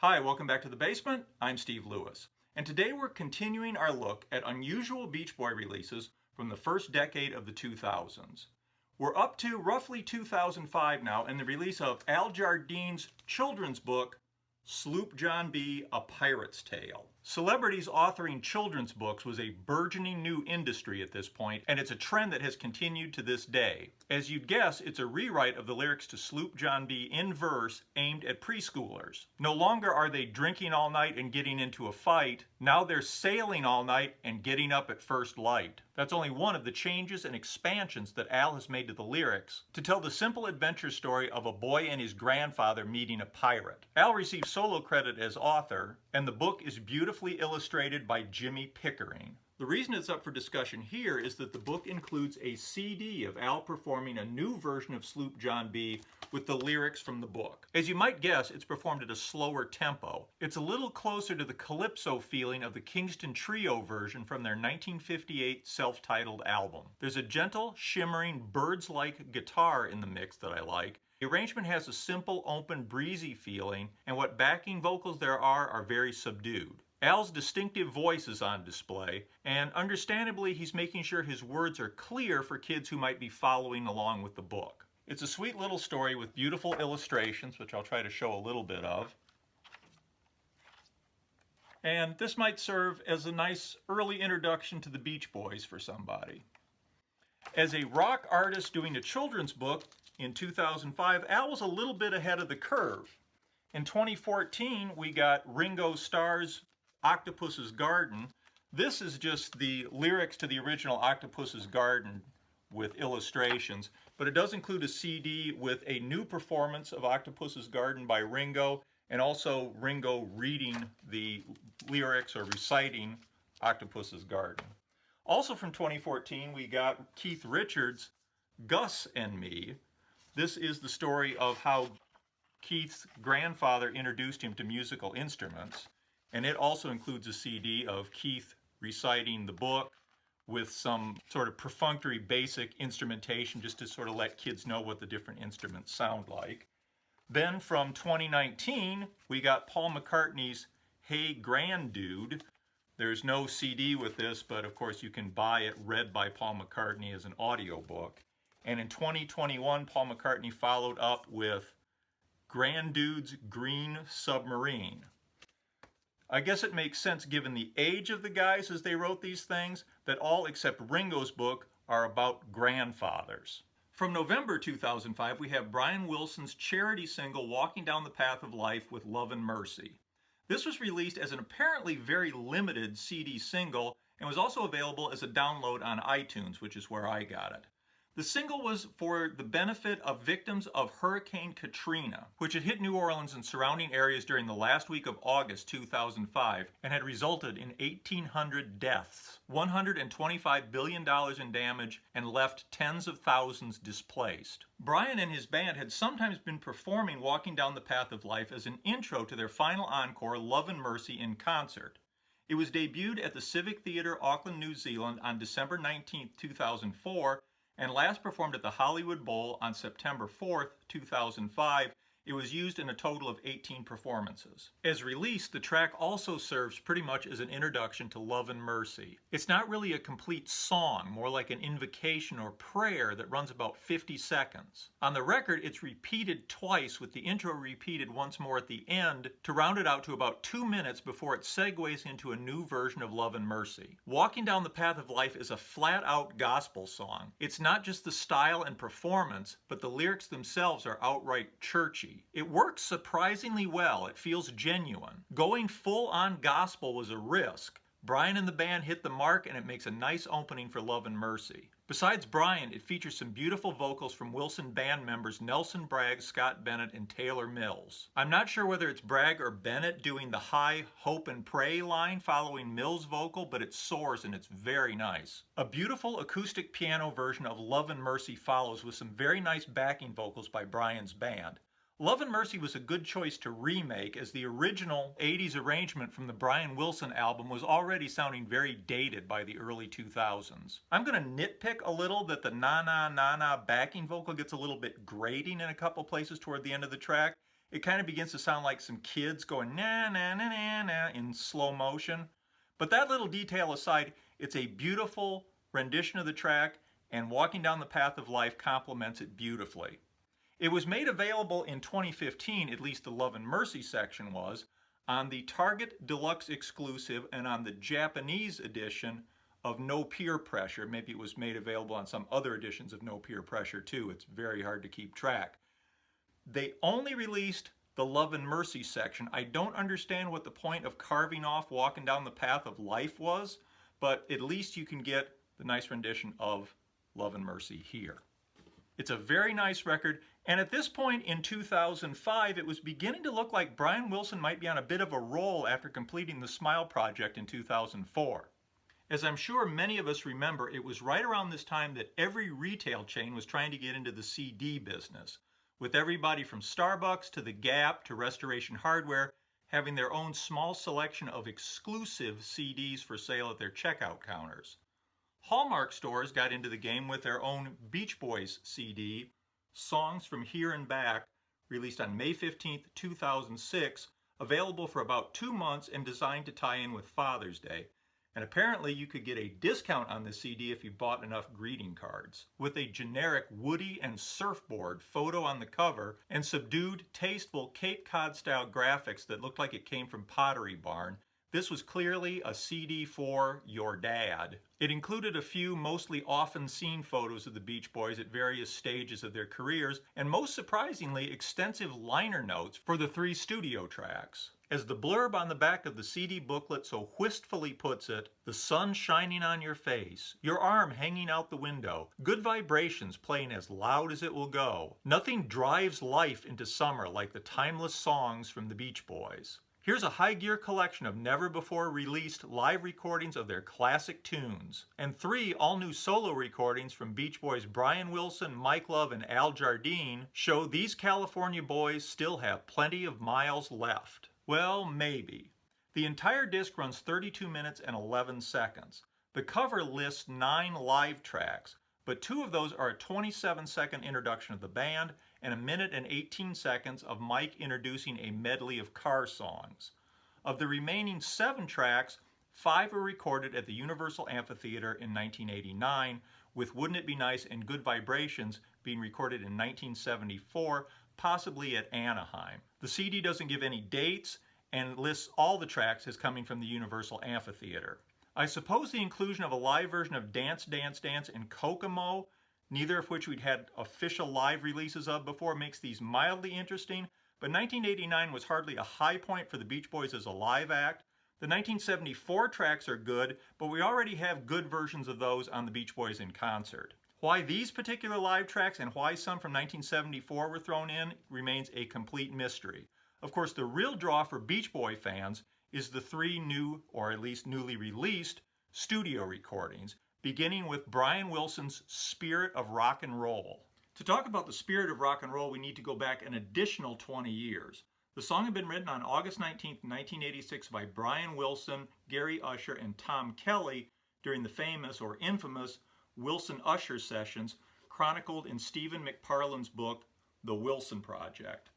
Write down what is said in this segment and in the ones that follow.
Hi, welcome back to The Basement. I'm Steve Lewis. And today we're continuing our look at unusual Beach Boy releases from the first decade of the 2000s. We're up to roughly 2005 now and the release of Al Jardine's children's book, Sloop John B. A Pirate's Tale. Celebrities authoring children's books was a burgeoning new industry at this point, and it's a trend that has continued to this day. As you'd guess, it's a rewrite of the lyrics to Sloop John B. in verse aimed at preschoolers. No longer are they drinking all night and getting into a fight, now they're sailing all night and getting up at first light. That's only one of the changes and expansions that Al has made to the lyrics to tell the simple adventure story of a boy and his grandfather meeting a pirate. Al received solo credit as author, and the book is beautifully illustrated by Jimmy Pickering. The reason it's up for discussion here is that the book includes a CD of Al performing a new version of Sloop John B. with the lyrics from the book. As you might guess, it's performed at a slower tempo. It's a little closer to the calypso feeling of the Kingston Trio version from their 1958 self-titled album. There's a gentle, shimmering, birds-like guitar in the mix that I like. The arrangement has a simple, open, breezy feeling, and what backing vocals there are very subdued. Al's distinctive voice is on display, and understandably he's making sure his words are clear for kids who might be following along with the book. It's a sweet little story with beautiful illustrations, which I'll try to show a little bit of. And this might serve as a nice early introduction to the Beach Boys for somebody. As a rock artist doing a children's book in 2005, Al was a little bit ahead of the curve. In 2014, we got Ringo Starr's Octopus's Garden. This is just the lyrics to the original Octopus's Garden with illustrations, but it does include a CD with a new performance of Octopus's Garden by Ringo, and also Ringo reading the lyrics or reciting Octopus's Garden. Also from 2014, we got Keith Richards' Gus and Me. This is the story of how Keith's grandfather introduced him to musical instruments. And it also includes a CD of Keith reciting the book with some sort of perfunctory basic instrumentation just to sort of let kids know what the different instruments sound like. Then from 2019, we got Paul McCartney's Hey Granddude. There's no CD with this, but of course you can buy it read by Paul McCartney as an audiobook. And in 2021, Paul McCartney followed up with Granddude's Green Submarine. I guess it makes sense given the age of the guys as they wrote these things that all except Ringo's book are about grandfathers. From November 2005, we have Brian Wilson's charity single Walking Down the Path of Life with Love and Mercy. This was released as an apparently very limited CD single and was also available as a download on iTunes, which is where I got it. The single was for the benefit of victims of Hurricane Katrina, which had hit New Orleans and surrounding areas during the last week of August 2005 and had resulted in 1,800 deaths, $125 billion in damage, and left tens of thousands displaced. Brian and his band had sometimes been performing Walking Down the Path of Life as an intro to their final encore, Love and Mercy, in concert. It was debuted at the Civic Theatre, Auckland, New Zealand on December 19, 2004, and last performed at the Hollywood Bowl on September 4th, 2005. It was used in a total of 18 performances. As released, the track also serves pretty much as an introduction to Love and Mercy. It's not really a complete song, more like an invocation or prayer that runs about 50 seconds. On the record, it's repeated twice, with the intro repeated once more at the end to round it out to about 2 minutes before it segues into a new version of Love and Mercy. Walking Down the Path of Life is a flat-out gospel song. It's not just the style and performance, but the lyrics themselves are outright churchy. It works surprisingly well. It feels genuine. Going full-on gospel was a risk. Brian and the band hit the mark, and it makes a nice opening for Love and Mercy. Besides Brian, it features some beautiful vocals from Wilson band members Nelson Bragg, Scott Bennett, and Taylor Mills. I'm not sure whether it's Bragg or Bennett doing the high hope and pray line following Mills' vocal, but it soars and it's very nice. A beautiful acoustic piano version of Love and Mercy follows with some very nice backing vocals by Brian's band. Love and Mercy was a good choice to remake, as the original 80s arrangement from the Brian Wilson album was already sounding very dated by the early 2000s. I'm going to nitpick a little that the na-na na-na backing vocal gets a little bit grating in a couple places toward the end of the track, it kind of begins to sound like some kids going na na na na na in slow motion. But that little detail aside, it's a beautiful rendition of the track, and Walking Down the Path of Life complements it beautifully. It was made available in 2015, at least the Love and Mercy section was, on the Target Deluxe exclusive and on the Japanese edition of No Peer Pressure. Maybe it was made available on some other editions of No Peer Pressure too. It's very hard to keep track. They only released the Love and Mercy section. I don't understand what the point of carving off Walking Down the Path of Life was, but at least you can get the nice rendition of Love and Mercy here. It's a very nice record, and at this point in 2005, it was beginning to look like Brian Wilson might be on a bit of a roll after completing the Smile Project in 2004. As I'm sure many of us remember, it was right around this time that every retail chain was trying to get into the CD business, with everybody from Starbucks to the Gap to Restoration Hardware having their own small selection of exclusive CDs for sale at their checkout counters. Hallmark stores got into the game with their own Beach Boys CD, Songs from Here and Back, released on May 15, 2006, available for about 2 months and designed to tie in with Father's Day. And apparently you could get a discount on the CD if you bought enough greeting cards. With a generic Woody and surfboard photo on the cover and subdued, tasteful Cape Cod style graphics that looked like it came from Pottery Barn, this was clearly a CD for your dad. It included a few mostly often seen photos of the Beach Boys at various stages of their careers, and most surprisingly, extensive liner notes for the 3 studio tracks. As the blurb on the back of the CD booklet so wistfully puts it, the sun shining on your face, your arm hanging out the window, good vibrations playing as loud as it will go. Nothing drives life into summer like the timeless songs from the Beach Boys. Here's a high gear collection of never before released live recordings of their classic tunes, and 3 all-new solo recordings from Beach Boys Brian Wilson, Mike Love, and Al Jardine show these California boys still have plenty of miles left. Well, maybe. The entire disc runs 32 minutes and 11 seconds. The cover lists 9 live tracks, but 2 of those are a 27-second introduction of the band and 1 minute and 18 seconds of Mike introducing a medley of car songs. Of the remaining 7 tracks, 5 were recorded at the Universal Amphitheater in 1989, with Wouldn't It Be Nice and Good Vibrations being recorded in 1974, possibly at Anaheim. The CD doesn't give any dates and lists all the tracks as coming from the Universal Amphitheater. I suppose the inclusion of a live version of Dance, Dance, Dance and Kokomo, neither of which we'd had official live releases of before, makes these mildly interesting, but 1989 was hardly a high point for the Beach Boys as a live act. The 1974 tracks are good, but we already have good versions of those on the Beach Boys in concert. Why these particular live tracks and why some from 1974 were thrown in remains a complete mystery. Of course, the real draw for Beach Boy fans is the 3 new, or at least newly released, studio recordings, beginning with Brian Wilson's Spirit of Rock and Roll. To talk about the Spirit of Rock and Roll, we need to go back an additional 20 years. The song had been written on August 19, 1986 by Brian Wilson, Gary Usher, and Tom Kelly during the famous or infamous Wilson-Usher sessions chronicled in Stephen McParland's book, The Wilson Project.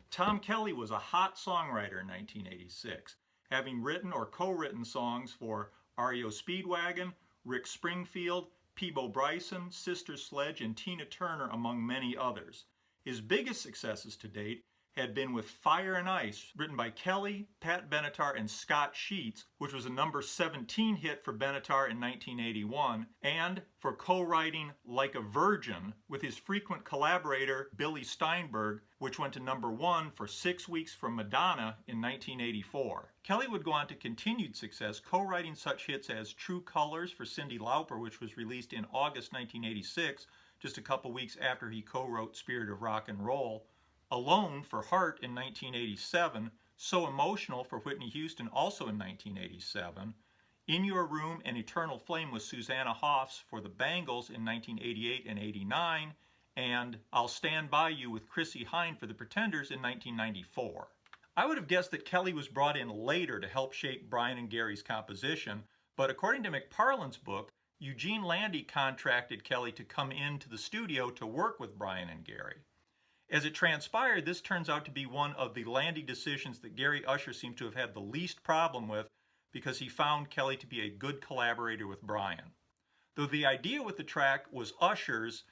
Tom Kelly was a hot songwriter in 1986, having written or co-written songs for REO Speedwagon, Rick Springfield, Peabo Bryson, Sister Sledge, and Tina Turner, among many others. His biggest successes to date had been with Fire and Ice, written by Kelly, Pat Benatar, and Scott Sheets, which was a number 17 hit for Benatar in 1981, and for co-writing Like a Virgin with his frequent collaborator Billy Steinberg, which went to number 1 for 6 weeks from Madonna in 1984. Kelly would go on to continued success, co-writing such hits as True Colors for Cyndi Lauper, which was released in August 1986, just a couple weeks after he co-wrote Spirit of Rock and Roll, Alone for Heart in 1987, So Emotional for Whitney Houston also in 1987, In Your Room and Eternal Flame with Susanna Hoffs for the Bangles in 1988 and 89, and I'll Stand By You with Chrissie Hynde for the Pretenders in 1994. I would have guessed that Kelly was brought in later to help shape Brian and Gary's composition, but according to McParland's book, Eugene Landy contracted Kelly to come into the studio to work with Brian and Gary. As it transpired, this turns out to be one of the landing decisions that Gary Usher seems to have had the least problem with because he found Kelly to be a good collaborator with Brian. Though the idea with the track was Usher's,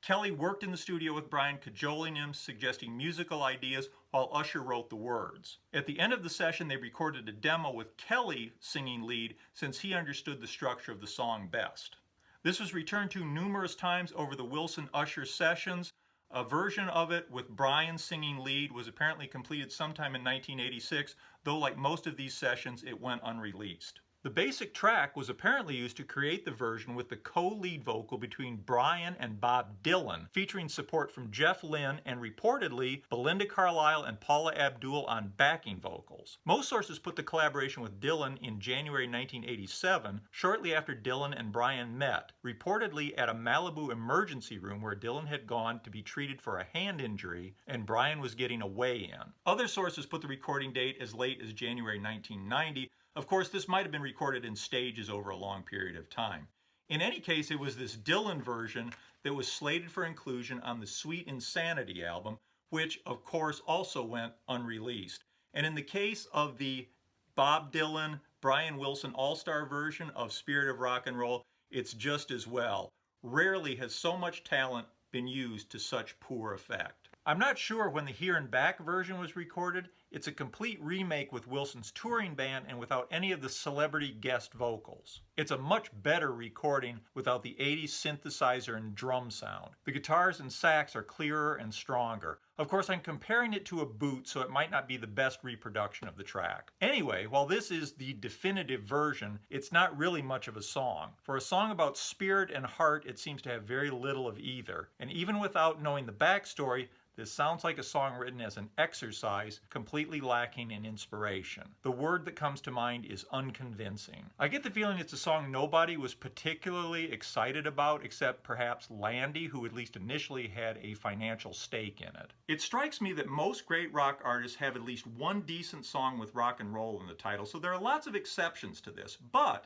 Kelly worked in the studio with Brian, cajoling him, suggesting musical ideas, while Usher wrote the words. At the end of the session, they recorded a demo with Kelly singing lead since he understood the structure of the song best. This was returned to numerous times over the Wilson-Usher sessions. A version of it with Brian singing lead was apparently completed sometime in 1986, though like most of these sessions, it went unreleased. The basic track was apparently used to create the version with the co-lead vocal between Brian and Bob Dylan, featuring support from Jeff Lynne and reportedly Belinda Carlisle and Paula Abdul on backing vocals. Most sources put the collaboration with Dylan in January 1987, shortly after Dylan and Brian met, reportedly at a Malibu emergency room where Dylan had gone to be treated for a hand injury and Brian was getting a weigh-in. Other sources put the recording date as late as January 1990. Of course, this might have been recorded in stages over a long period of time. In any case, it was this Dylan version that was slated for inclusion on the Sweet Insanity album, which of course also went unreleased. And in the case of the Bob Dylan, Brian Wilson all-star version of Spirit of Rock and Roll, it's just as well. Rarely has so much talent been used to such poor effect. I'm not sure when the Here and Back version was recorded. It's a complete remake with Wilson's touring band and without any of the celebrity guest vocals. It's a much better recording without the 80s synthesizer and drum sound. The guitars and sax are clearer and stronger. Of course, I'm comparing it to a boot, so it might not be the best reproduction of the track. Anyway, while this is the definitive version, it's not really much of a song. For a song about spirit and heart, it seems to have very little of either. And even without knowing the backstory, this sounds like a song written as an exercise, completely lacking in inspiration. The word that comes to mind is unconvincing. I get the feeling it's a song nobody was particularly excited about except perhaps Landy, who at least initially had a financial stake in it. It strikes me that most great rock artists have at least one decent song with rock and roll in the title, so there are lots of exceptions to this. But,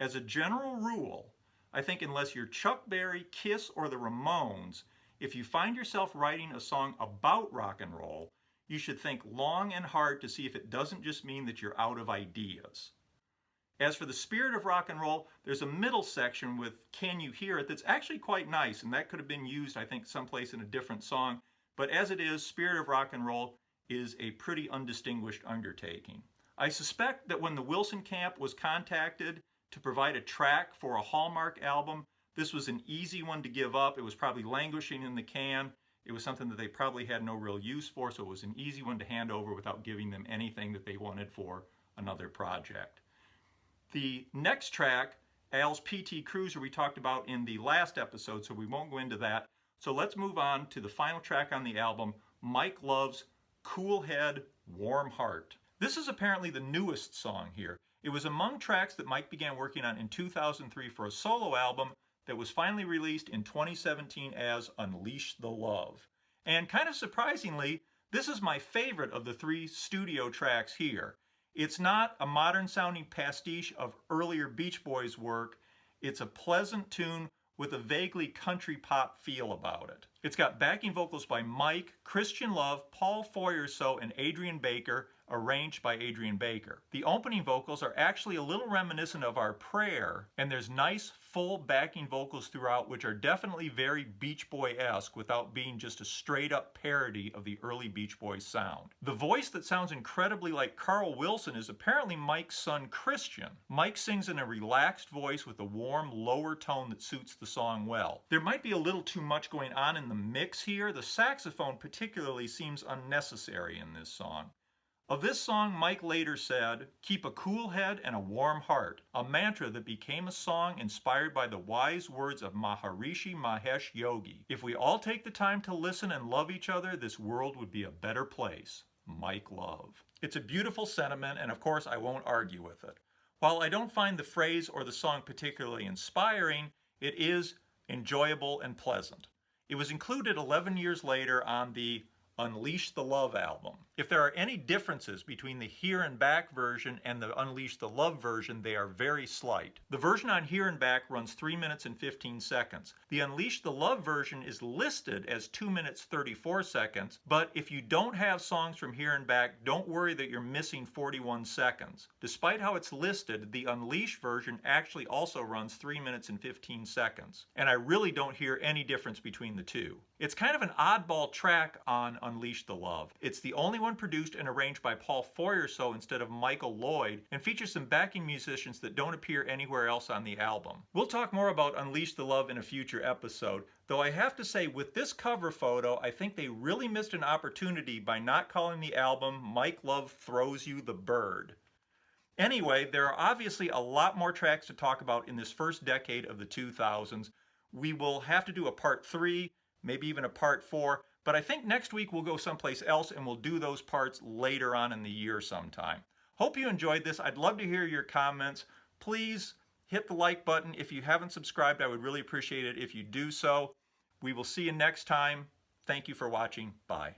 as a general rule, I think unless you're Chuck Berry, Kiss, or the Ramones, if you find yourself writing a song about rock and roll, you should think long and hard to see if it doesn't just mean that you're out of ideas. As for the Spirit of Rock and Roll, there's a middle section with Can You Hear It that's actually quite nice, and that could have been used, I think, someplace in a different song. But as it is, Spirit of Rock and Roll is a pretty undistinguished undertaking. I suspect that when the Wilson camp was contacted to provide a track for a Hallmark album, this was an easy one to give up. It was probably languishing in the can. It was something that they probably had no real use for, so it was an easy one to hand over without giving them anything that they wanted for another project. The next track, Al's PT Cruiser, we talked about in the last episode, so we won't go into that. So let's move on to the final track on the album, Mike Love's Cool Head, Warm Heart. This is apparently the newest song here. It was among tracks that Mike began working on in 2003 for a solo album that was finally released in 2017 as Unleash the Love. And kind of surprisingly, this is my favorite of the three studio tracks here. It's not a modern sounding pastiche of earlier Beach Boys work. It's a pleasant tune with a vaguely country pop feel about it. It's got backing vocals by Mike, Christian Love, Paul Feuerso, and Adrian Baker, arranged by Adrian Baker. The opening vocals are actually a little reminiscent of Our Prayer, and there's nice full backing vocals throughout which are definitely very Beach Boy-esque without being just a straight up parody of the early Beach Boys sound. The voice that sounds incredibly like Carl Wilson is apparently Mike's son Christian. Mike sings in a relaxed voice with a warm lower tone that suits the song well. There might be a little too much going on in the mix here. The saxophone particularly seems unnecessary in this song. Of this song, Mike later said, "Keep a cool head and a warm heart," a mantra that became a song inspired by the wise words of Maharishi Mahesh Yogi. "If we all take the time to listen and love each other, this world would be a better place." Mike Love. It's a beautiful sentiment, and of course I won't argue with it. While I don't find the phrase or the song particularly inspiring, it is enjoyable and pleasant. It was included 11 years later on the Unleash the Love album. If there are any differences between the Here and Back version and the Unleash the Love version, they are very slight. The version on Here and Back runs 3 minutes and 15 seconds. The Unleash the Love version is listed as 2 minutes 34 seconds, but if you don't have songs from Here and Back, don't worry that you're missing 41 seconds. Despite how it's listed, the Unleash version actually also runs 3 minutes and 15 seconds, and I really don't hear any difference between the two. It's kind of an oddball track on Unleash the Love. It's the only one produced and arranged by Paul Feuerso instead of Michael Lloyd, and features some backing musicians that don't appear anywhere else on the album. We'll talk more about Unleash the Love in a future episode, though I have to say with this cover photo, I think they really missed an opportunity by not calling the album Mike Love Throws You the Bird. Anyway, there are obviously a lot more tracks to talk about in this first decade of the 2000s. We will have to do a part 3, maybe even a part 4, but I think next week we'll go someplace else and we'll do those parts later on in the year sometime. Hope you enjoyed this. I'd love to hear your comments. Please hit the like button. If you haven't subscribed, I would really appreciate it if you do so. We will see you next time. Thank you for watching. Bye.